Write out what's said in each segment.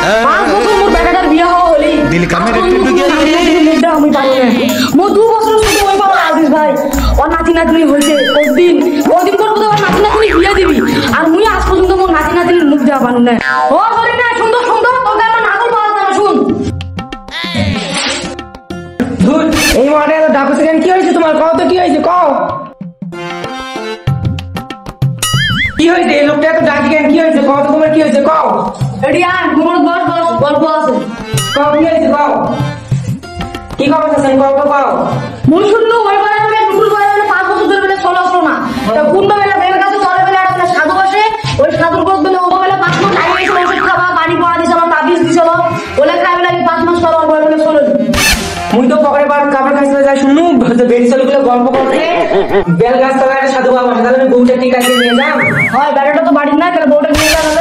5 বছর মোর বেটাটার বিয়া হওয়া হলি দিল কামের একটু গিয়ে মুখটা আমি পাবো না মোর 2 বছর শুধু ওই পাবো আজিজ ভাই ওর নাতি নাতনি হইছে কতদিন করবো তো ওর নাতি নাতনি বিয়া দিবি আর মুই আজ পর্যন্ত মোর নাতি নাতনির মুখ দেওয়া পানু না ও বলি না সুন্দর সুন্দর তোকে আমার নাগল পাওয়া যাবে শুন ধুর এই মাঠে এত ডাকো সেখানে কি হয়েছে তোমার কও তো কি হয়েছে কও কি হয়েছে এই লোকটা এত ডাকি কেন কি হয়েছে কও তো তোমার কি হয়েছে কও এডিয়ান মোর বস গল্প আছে কও কি হয়েছে কও কি খবর আছে কও তো কও মুই শুনলো ওই বলে বলে নুকুল বলে বলে 5 বছর ধরে বলে চলো আসলো না তা কোন বেলা বের কাছে চলে বলে একটা সাধু বসে ওই সাধুর পর বলে ও বলে 5 মাস আগে এসে ওষুধ খাবা বাড়ি পড়া দিছিল তাবিজ দিছিল বলে খাই বলে 5 মাস পর বলে চলো মুই তো পকেটে বার কাপড় খাইতে যাই শুনু বেড়ি চলগুলো গল্প করতে বেল গাছ তলায় একটা সাধু বাবা তাহলে বউটা ঠিক আছে নিয়ে যাও হয় বেটাটা তো বাড়ি না তাহলে বউটা নিয়ে যাবে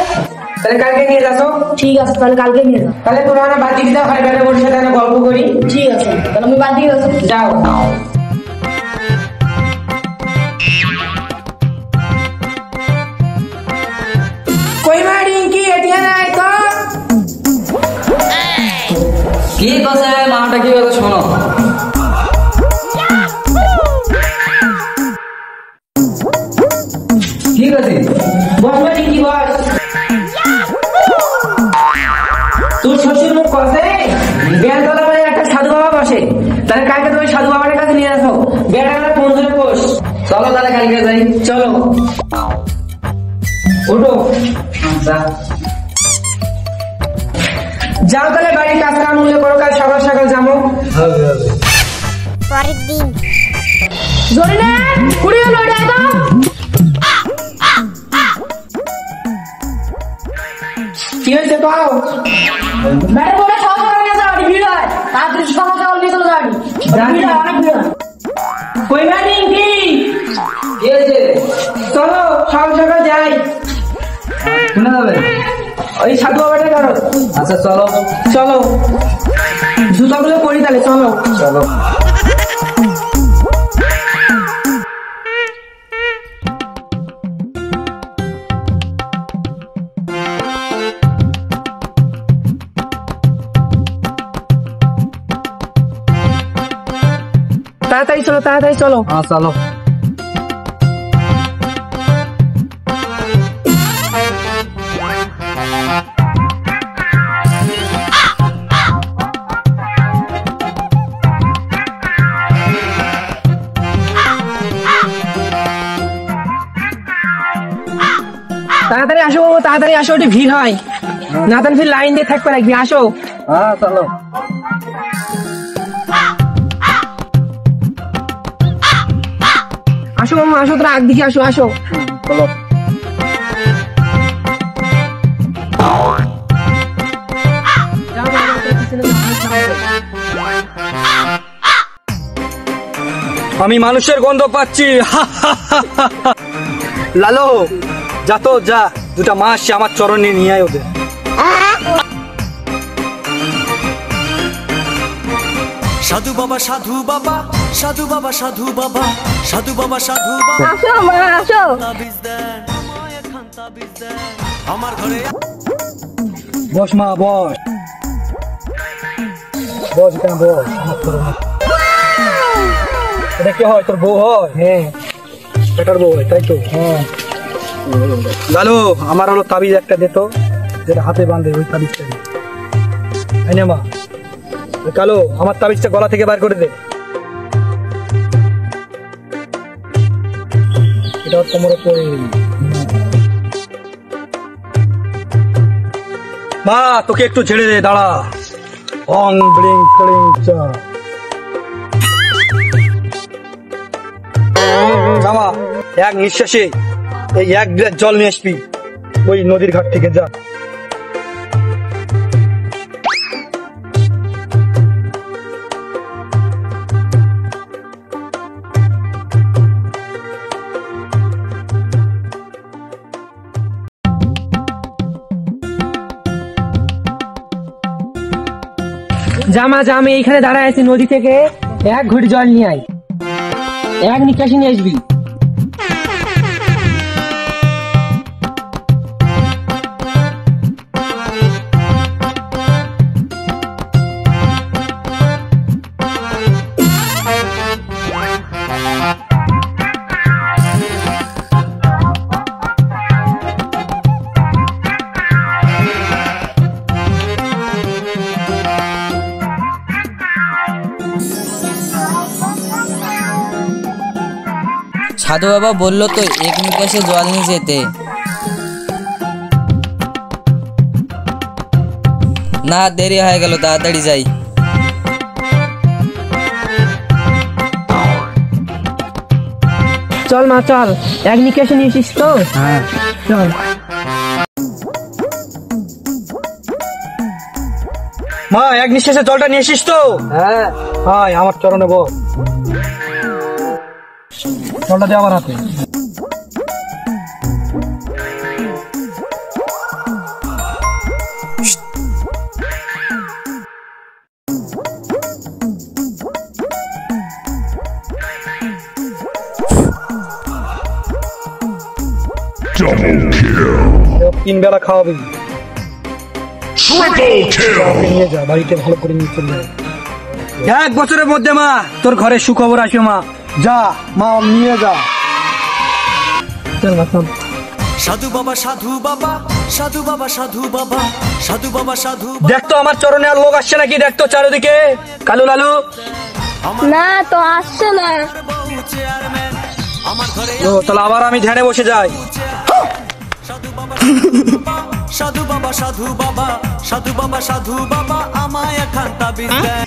তাহলে কালকে নিয়ে যাসো ঠিক আছে তাহলে কালকে নিয়ে যাও তাহলে তোমরা বাদ দিয়ে দাও হয় বেটা বউর সাথে গল্প করি ঠিক আছে তাহলে আমি বাদ দিয়ে যাচ্ছি যাও কই মারি কি এটিয়া নাই তো কি কথা মাটা কি বলে শোনো ঠিক আছে বস মারি কি বস তোর শ্বশুর মুখ কথা বেলতলা মানে একটা সাধু বাবা বসে তাহলে কালকে তুমি সাধু বাবার কাছে নিয়ে আসো বেটাটা ফোন ধরে বস চলো তাহলে কালকে যাই চলো ওঠো আচ্ছা যাও তাহলে বাড়ির কাজ কাম হলে করো কাল সকাল সকাল যাবো পরের দিন জরিনা কুড়ি হলো এটা তো কি হয়েছে পাও বেটা বলে সব করে নিয়ে যাও ভিড় হয় তাড়াতাড়ি সকাল সকাল নিয়ে চলে যাবি ভিড় হয় অনেক ভিড় হয় কই মারি কি কি হয়েছে চলো সকাল সকাল যাই শুনে যাবে ওই সাধু বাবাটা করো আচ্ছা চলো চলো জুতাগুলো পরি তাহলে চলো চলো তাড়াতাড়ি চলো তাড়াতাড়ি চলো হ্যাঁ চলো তাড়াতাড়ি আসো তাড়াতাড়ি আসো ওটি ভিড় হয় না তাহলে ফির লাইন দিয়ে থাকবে লাগবে আসো হ্যাঁ চলো আসো মামা আসো তোরা আগ দিকে আসো আসো চলো আমি মানুষের গন্ধ পাচ্ছি লালো যা তো যা দুটা মাস আমার চরণে নিয়ে আয় ওদের সাধু বাবা সাধু বাবা সাধু বাবা সাধু বাবা সাধু বাবা সাধু বাবা আসো মা আসো তাবিজ দেন আমায় খান তাবিজ দেন আমার ঘরে বস মা বস বস কেন বস আমার চরণে এটা কি হয় তোর বউ হয় হ্যাঁ বেটার বউ হয় তাই তো হ্যাঁ লালু আমার হলো তাবিজ একটা দিত যেটা হাতে বাঁধে ওই তাবিজটা এই নে মা কালো আমার তাবিজটা গলা থেকে বার করে দে এটা তোমার উপরে মা তোকে একটু ছেড়ে দে দাঁড়া অং ব্লিং ক্লিং চা জামা এক নিঃশ্বাসে এই এক গ্লাস জল নিয়ে আসবি ওই নদীর ঘাট থেকে যা জামা জামে এইখানে দাঁড়ায় আছি নদী থেকে এক ঘড়ি জল নিয়ে আয় এক নিকাশি নিয়ে আসবি সাধু বাবা বললো তো এক নিকাশে জল নিয়ে যেতে। না, দেরি হয়ে গেল, তাড়াতাড়ি যাই। চল মা চল, এক নিকাশে নিয়ে এসিস তো? হ্যাঁ চল। মা, এক নিঃশ্বাসে জলটা নিয়ে এসিস তো? হ্যাঁ। হাই, আমার চরণে বল। জলটা দে আমার হাতে। তিন বেলা খাওয়াবি। ওকে নিয়ে যা, বাড়িতে ভালো করে নিয়ে চলে যায়। 1 বছরের মধ্যে মা তোর ঘরে সুখবর আসবে মা। যা মা, নিয়ে যা। চল মা চল। সাধু বাবা সাধু বাবা, সাধু বাবা সাধু বাবা, সাধু বাবা সাধু বাবা। দেখ তো আমার চরণে আর লোক আসছে নাকি, দেখ তো চারিদিকে। কালু লালু। না তো আসছে না। বউ চেয়ারম্যান আমার ঘরে। ও তাহলে আবার আমি ধ্যানে বসে যাই। সাধু বাবা সাধু বাবা, সাধু বাবা সাধু বাবা, সাধু বাবা আমায় এখান তাবিজ দেন।